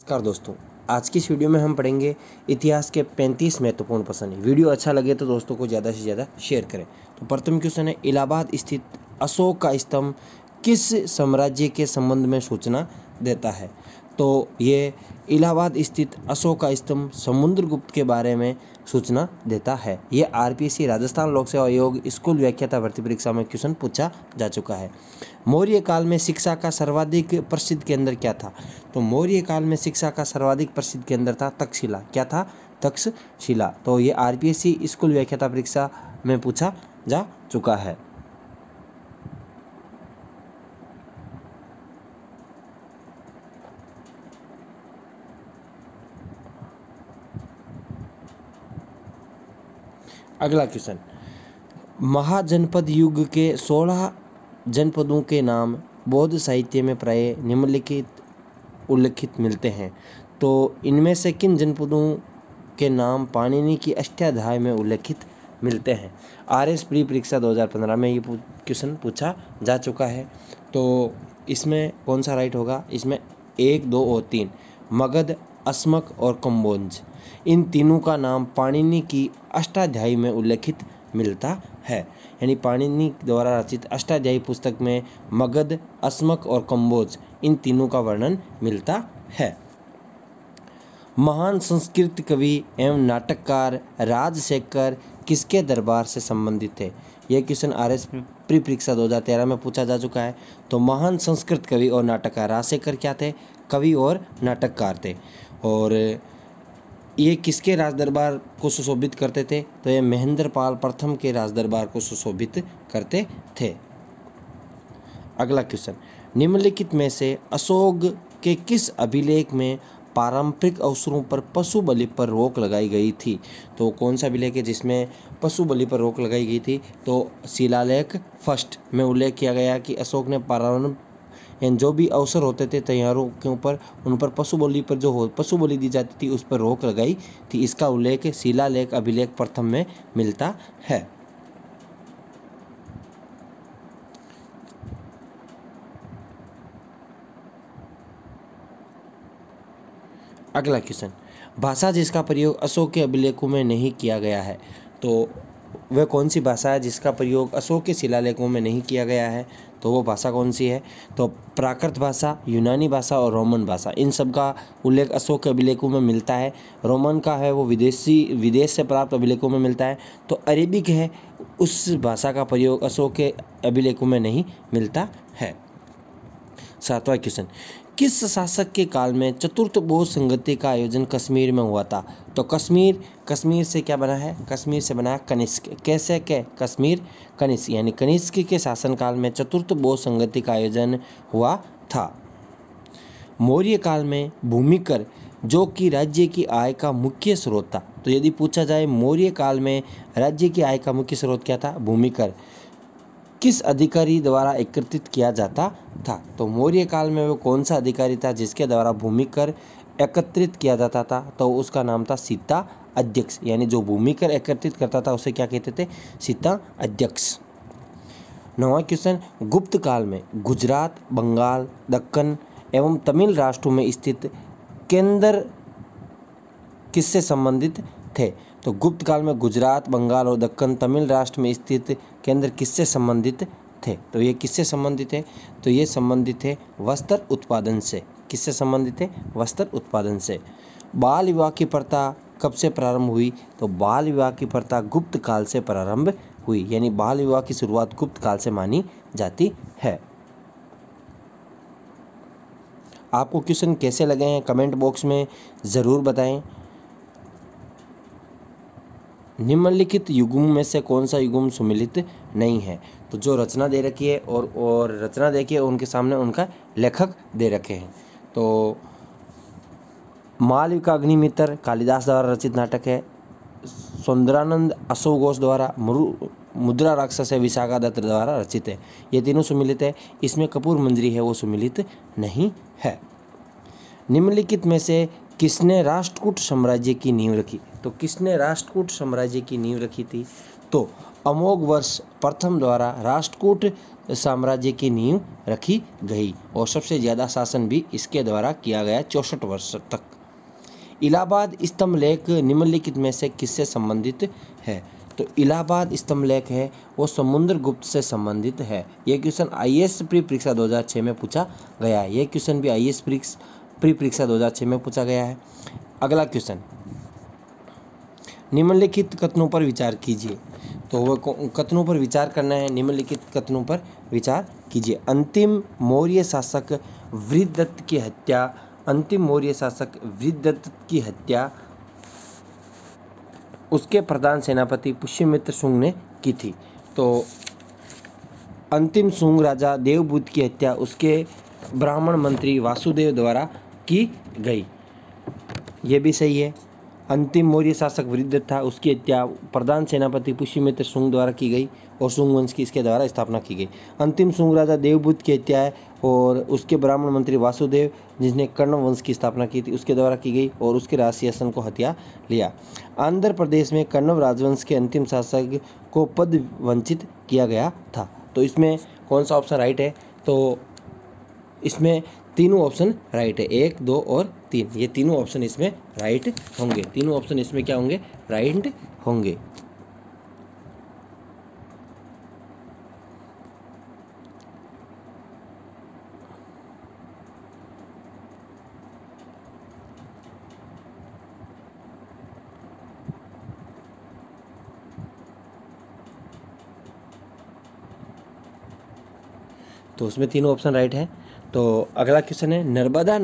नमस्कार दोस्तों, आज की इस वीडियो में हम पढ़ेंगे इतिहास के 35 महत्वपूर्ण प्रश्न। वीडियो अच्छा लगे तो दोस्तों को ज़्यादा से ज़्यादा शेयर करें। तो प्रथम क्वेश्चन है, इलाहाबाद स्थित अशोक का स्तंभ किस साम्राज्य के संबंध में सूचना देता है? तो ये इलाहाबाद स्थित अशोक का स्तंभ समुद्रगुप्त के बारे में सूचना देता है। ये आरपीएससी राजस्थान लोक सेवा आयोग स्कूल व्याख्याता भर्ती परीक्षा में क्वेश्चन पूछा जा चुका है। मौर्य काल में शिक्षा का सर्वाधिक प्रसिद्ध केंद्र क्या था? तो मौर्य काल में शिक्षा का सर्वाधिक प्रसिद्ध केंद्र था तक्षशिला। क्या था? तक्षशिला। तो ये आरपीएससी स्कूल व्याख्याता परीक्षा में पूछा जा चुका है। अगला क्वेश्चन, महाजनपद युग के 16 जनपदों के नाम बौद्ध साहित्य में प्राय निम्नलिखित उल्लिखित मिलते हैं। तो इनमें से किन जनपदों के नाम पाणिनि की अष्टाध्यायी में उल्लिखित मिलते हैं? आरएस प्री परीक्षा 2015 में ये क्वेश्चन पूछा जा चुका है। तो इसमें कौन सा राइट होगा? इसमें 1, 2 और 3 मगध, अस्मक और कम्बोज, इन तीनों का नाम पाणिनि की अष्टाध्यायी में उल्लिखित मिलता है। यानी पाणिनि द्वारा रचित अष्टाध्यायी पुस्तक में मगध, अस्मक और कम्बोज, इन तीनों का वर्णन मिलता है। महान संस्कृत कवि एवं नाटककार राजशेखर किसके दरबार से संबंधित थे? यह क्वेश्चन आरएस प्री परीक्षा 2013 में पूछा जा चुका है। तो महान संस्कृत कवि और नाटककार राजशेखर क्या थे? कवि और नाटककार थे। और ये किसके राजदरबार को सुशोभित करते थे? तो ये महेंद्रपाल प्रथम के राजदरबार को सुशोभित करते थे। अगला क्वेश्चन, निम्नलिखित में से अशोक के किस अभिलेख में पारंपरिक अवसरों पर पशु बलि पर रोक लगाई गई थी? तो कौन सा अभिलेख है जिसमें पशु बलि पर रोक लगाई गई थी? तो शिलालेख फर्स्ट में उल्लेख किया गया कि अशोक ने जो भी अवसर होते थे त्योहारों के ऊपर, उन पर पशु बलि दी जाती थी, उस पर रोक लगाई थी। इसका उल्लेख शिलालेख अभिलेख प्रथम में मिलता है। अगला क्वेश्चन, भाषा जिसका प्रयोग अशोक के अभिलेखों में नहीं किया गया है। तो वह कौन सी भाषा है जिसका प्रयोग अशोक के शिलालेखों में नहीं किया गया है? तो वो भाषा कौन सी है? तो प्राकृत भाषा, यूनानी भाषा और रोमन भाषा, इन सब का उल्लेख अशोक के अभिलेखों में मिलता है। रोमन का है वो विदेश से प्राप्त अभिलेखों में मिलता है। तो अरेबिक है, उस भाषा का प्रयोग अशोक के अभिलेखों में नहीं मिलता है। 7वां क्वेश्चन, किस शासक के काल में चतुर्थ बौद्ध संगति का आयोजन कश्मीर में हुआ था? तो कश्मीर से क्या बना है? कश्मीर से बना कनिष्क। कैसे के? कश्मीर कनिष्क, यानी कनिष्क के शासनकाल में चतुर्थ बौद्ध संगति का आयोजन हुआ था। मौर्य काल में भूमिकर जो कि राज्य की आय का मुख्य स्रोत था। तो यदि पूछा जाए मौर्य काल में राज्य की आय का मुख्य स्रोत क्या था? भूमिकर किस अधिकारी द्वारा एकत्रित किया जाता था? तो मौर्य काल में वो कौन सा अधिकारी था जिसके द्वारा भूमिकर एकत्रित किया जाता था? तो उसका नाम था सीता अध्यक्ष। यानी जो भूमिकर एकत्रित करता था उसे क्या कहते थे? सीता अध्यक्ष। 9वां क्वेश्चन, गुप्त काल में गुजरात, बंगाल, दक्कन एवं तमिल राष्ट्रों में स्थित केंद्र किससे संबंधित थे? तो गुप्त काल में गुजरात, बंगाल और दक्कन तमिल राष्ट्र में स्थित केंद्र किससे संबंधित थे? तो ये किससे संबंधित है? तो ये संबंधित है वस्त्र उत्पादन से। किससे संबंधित है? वस्त्र उत्पादन से। बाल विवाह की प्रथा कब से प्रारंभ हुई? तो बाल विवाह की प्रथा गुप्त काल से प्रारंभ हुई। यानी बाल विवाह की शुरुआत गुप्त काल से मानी जाती है। आपको क्वेश्चन कैसे लगे हैं कमेंट बॉक्स में ज़रूर बताएं। निम्नलिखित युग्म में से कौन सा युग्म सुमिलित नहीं है? तो जो रचना दे रखी है और रचना देखिए उनके सामने उनका लेखक दे रखे हैं। तो मालविका अग्निमित्र कालिदास द्वारा रचित नाटक है। सुंदरानंद अशोक घोष द्वारा मुद्रा राक्षस है विशाखा दत्त द्वारा रचित है। ये तीनों सुमिलित है। इसमें कपूर मंजरी है वो सुमिलित नहीं है। निम्नलिखित में से किसने राष्ट्रकूट साम्राज्य की नींव रखी? तो किसने राष्ट्रकूट साम्राज्य की नींव रखी थी? तो अमोघ वर्ष प्रथम द्वारा राष्ट्रकूट साम्राज्य की नींव रखी गई और सबसे ज़्यादा शासन भी इसके द्वारा किया गया 64 वर्ष तक। इलाहाबाद स्तंभ लेख निम्नलिखित में से किससे संबंधित है? तो इलाहाबाद स्तंभ लेख है वो समुद्रगुप्त से संबंधित है। ये क्वेश्चन आईएएस प्री परीक्षा 2006 में पूछा गया है। ये क्वेश्चन भी आईएएस प्री परीक्षा 2006 में पूछा गया है। अगला क्वेश्चन, निम्नलिखित कथनों पर विचार कीजिए। तो वो कथनों पर विचार करना है, निम्नलिखित कथनों पर विचार कीजिए। अंतिम मौर्य शासक वृद्धदत्त की हत्या, अंतिम मौर्य शासक वृद्धदत्त की हत्या उसके प्रधान सेनापति पुष्यमित्र शुंग ने की थी। तो अंतिम शुंग राजा देवबुद्ध की हत्या उसके ब्राह्मण मंत्री वासुदेव द्वारा की गई, ये भी सही है। अंतिम मौर्य शासक वृद्धदत्त था, उसकी हत्या प्रधान सेनापति पुष्यमित्र शुंग द्वारा की गई और शुंग वंश की इसके द्वारा स्थापना की गई। अंतिम शुंग राजा देवबुद्ध की हत्या है और उसके ब्राह्मण मंत्री वासुदेव जिसने कर्ण वंश की स्थापना की थी उसके द्वारा की गई और उसके राज शासन को हथिया लिया। आंध्र प्रदेश में कण्व राजवंश के अंतिम शासक को पद वंचित किया गया था। तो इसमें कौन सा ऑप्शन राइट है? तो इसमें तीनों ऑप्शन राइट है, 1, 2 और 3, ये तीनों ऑप्शन इसमें राइट होंगे। तीनों ऑप्शन इसमें क्या होंगे? राइट होंगे। तो उसमें तीनों ऑप्शन राइट है। तो अगला क्वेश्चन है, नर्मदा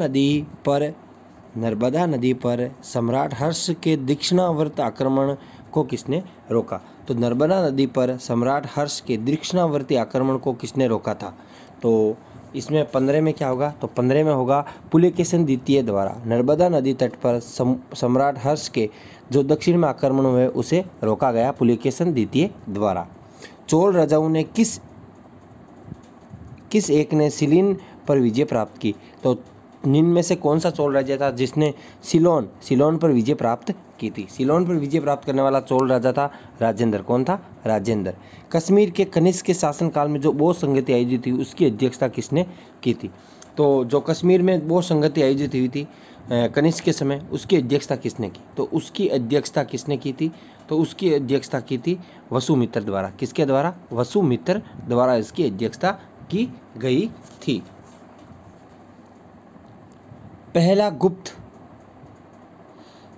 नदी पर सम्राट हर्ष के दक्षिणावर्त आक्रमण को किसने रोका? तो नर्मदा नदी पर सम्राट हर्ष के दक्षिणावर्ती आक्रमण को किसने रोका था? तो इसमें 15 में क्या होगा? तो 15 में होगा पुलकेशिन द्वितीय द्वारा। नर्मदा नदी तट पर सम्राट हर्ष के जो दक्षिण में आक्रमण हुए उसे रोका गया पुलकेशिन द्वितीय द्वारा। चोल राजाओं ने किस एक ने सिलोन पर विजय प्राप्त की? तो निम्न में से कौन सा चोल राजा था जिसने सिलोन पर विजय प्राप्त की थी? सिलोन पर विजय प्राप्त करने वाला चोल राजा था राजेंद्र। कौन था? राजेंद्र। कश्मीर के कनिष्क के शासनकाल में जो बौद्ध संगति आयोजित थी उसकी अध्यक्षता किसने की थी? तो जो कश्मीर में बौद्ध संगति आयोजित हुई थी कनिष्क के समय, उसकी अध्यक्षता किसने की? तो उसकी अध्यक्षता किसने की थी? तो उसकी अध्यक्षता की थी वसुमित्र द्वारा। किसके द्वारा? वसुमित्र द्वारा इसकी अध्यक्षता की गई थी। पहला गुप्त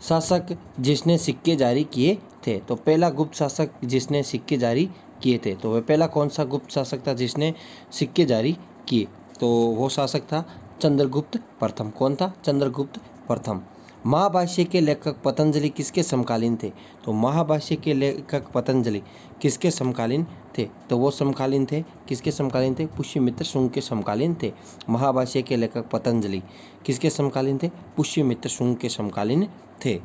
शासक जिसने सिक्के जारी किए थे। तो पहला गुप्त शासक जिसने सिक्के जारी किए थे, तो वह पहला कौन सा गुप्त शासक था जिसने सिक्के जारी किए? तो वो शासक था चंद्रगुप्त प्रथम। कौन था? चंद्रगुप्त प्रथम। महाभाष्य के लेखक पतंजलि किसके समकालीन थे? तो महाभाष्य के लेखक पतंजलि किसके समकालीन थे? तो वो समकालीन थे, किसके समकालीन थे? पुष्यमित्र शुंग के समकालीन थे। महाभाष्य के लेखक पतंजलि किसके समकालीन थे? पुष्यमित्र शुंग के समकालीन थे।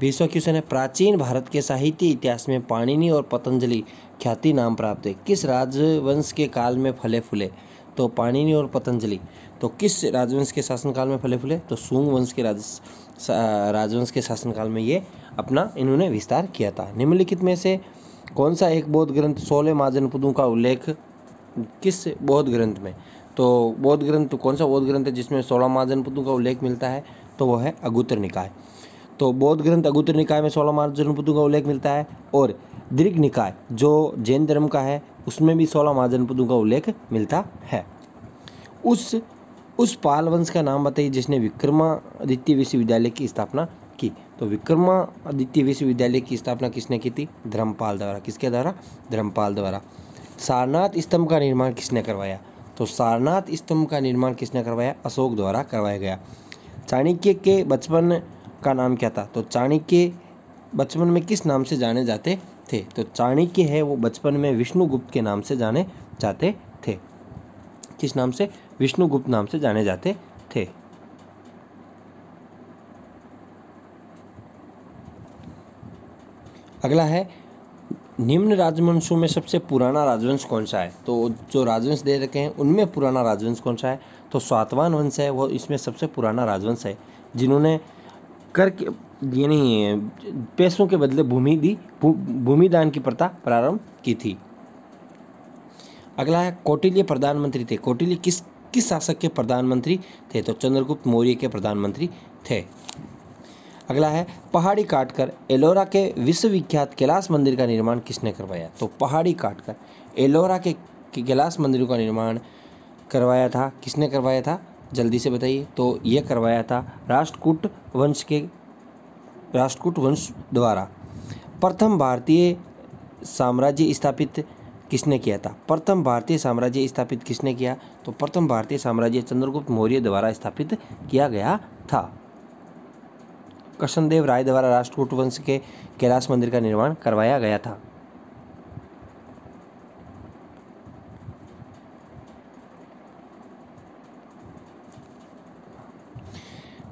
बीसवां क्वेश्चन है, प्राचीन भारत के साहित्य इतिहास में पाणिनि और पतंजलि ख्याति नाम प्राप्त है, किस राजवंश के काल में फले फूले? तो पाणिनि और पतंजलि तो किस राजवंश के शासनकाल में फले फूले? तो शुंग वंश के राजवंश के शासनकाल में ये अपना इन्होंने विस्तार किया था। निम्नलिखित में से कौन सा एक बौद्ध ग्रंथ 16 महाजनपदों का उल्लेख किस बौद्ध ग्रंथ में? तो बौद्ध ग्रंथ कौन सा बौद्ध ग्रंथ है जिसमें 16 महाजनपदों का उल्लेख मिलता है? तो वह है अगुत्तर निकाय। तो बौद्ध ग्रंथ अगुत्तर निकाय में 16 महाजनपदों का उल्लेख मिलता है और दीर्घ निकाय जो जैन धर्म का है उसमें भी 16 महाजनपदों का उल्लेख मिलता है। उस पाल वंश का नाम बताइए जिसने विक्रमादित्य विश्वविद्यालय की स्थापना की। तो विक्रमादित्य विश्वविद्यालय की स्थापना किसने की थी? धर्मपाल द्वारा। किसके द्वारा? धर्मपाल द्वारा। सारनाथ स्तंभ का निर्माण किसने करवाया? तो सारनाथ स्तंभ का निर्माण किसने करवाया? अशोक द्वारा करवाया गया। चाणक्य के बचपन का नाम क्या था? तो चाणक्य बचपन में किस नाम से जाने जाते थे? तो चाणक्य है वो बचपन में विष्णुगुप्त के नाम से जाने जाते थे। किस नाम से? विष्णुगुप्त नाम से जाने जाते थे। अगला है, निम्न राजवंशों में सबसे पुराना राजवंश कौन सा है? तो जो राजवंश दे रखे हैं उनमें पुराना राजवंश कौन सा है? तो सातवाहन वंश है, वो इसमें सबसे पुराना राजवंश है, जिन्होंने कर के यानी पैसों के बदले भूमिदान की प्रथा प्रारंभ की थी। अगला है कौटिल्य प्रधानमंत्री थे। कौटिल्य किस शासक के प्रधानमंत्री थे? तो चंद्रगुप्त मौर्य के प्रधानमंत्री थे। अगला है पहाड़ी काटकर एलोरा के विश्वविख्यात कैलाश मंदिर का निर्माण किसने करवाया? तो पहाड़ी काटकर एलोरा के कैलाश मंदिर का निर्माण करवाया था, किसने करवाया था? जल्दी से बताइए। तो यह करवाया था राष्ट्रकूट वंश द्वारा। प्रथम भारतीय साम्राज्य स्थापित किसने किया था? प्रथम भारतीय साम्राज्य स्थापित किसने किया? तो प्रथम भारतीय साम्राज्य चंद्रगुप्त मौर्य द्वारा स्थापित किया गया था। कृष्णदेव राय द्वारा राष्ट्रकूट वंश के कैलाश मंदिर का निर्माण करवाया गया था।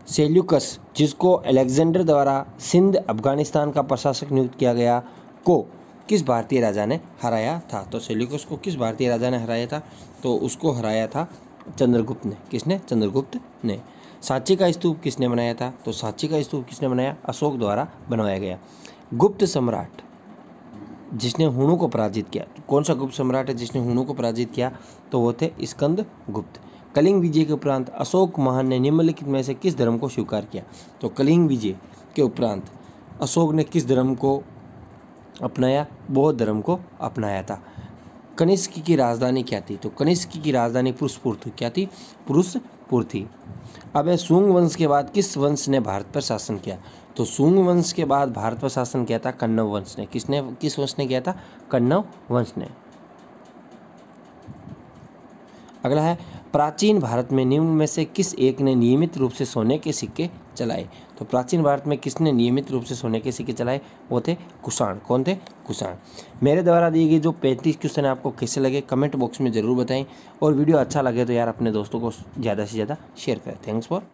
सेल्यूकस, जिसको अलेक्जेंडर द्वारा सिंध अफगानिस्तान का प्रशासक नियुक्त किया गया, को किस भारतीय राजा ने हराया था? तो सेल्यूकस को किस भारतीय राजा ने हराया था? तो उसको हराया था चंद्रगुप्त ने। किसने? चंद्रगुप्त ने। सांची का स्तूप किसने बनाया था? तो सांची का स्तूप किसने बनाया? अशोक द्वारा बनवाया गया। गुप्त सम्राट जिसने हुणों को पराजित किया, कौन सा गुप्त सम्राट है जिसने हुणों को पराजित किया? तो वो थे स्कंद गुप्त। कलिंग विजय के उपरांत अशोक महान ने निम्नलिखित में से किस धर्म को स्वीकार किया? तो कलिंग विजय के उपरांत अशोक ने किस धर्म को अपनाया? बौद्ध धर्म को अपनाया था। कनिष्क की राजधानी क्या थी? तो कनिष्क की राजधानी पुरुषपुर थी। क्या थी? पुरुषपुर थी। अब सुंग वंश के बाद किस वंश ने भारत पर शासन किया? तो सुंग वंश के बाद भारत पर शासन किया था कण्व वंश ने। किस वंश ने किया था? कण्व वंश ने। अगला है प्राचीन भारत में निम्न में से किस एक ने नियमित रूप से सोने के सिक्के चलाए? तो प्राचीन भारत में किसने नियमित रूप से सोने के सिक्के चलाए? वो थे कुषाण। कौन थे? कुषाण। मेरे द्वारा दिए गए जो 35 क्वेश्चन आपको कैसे लगे कमेंट बॉक्स में ज़रूर बताएं, और वीडियो अच्छा लगे तो यार अपने दोस्तों को ज़्यादा से ज़्यादा शेयर करें। Thanks for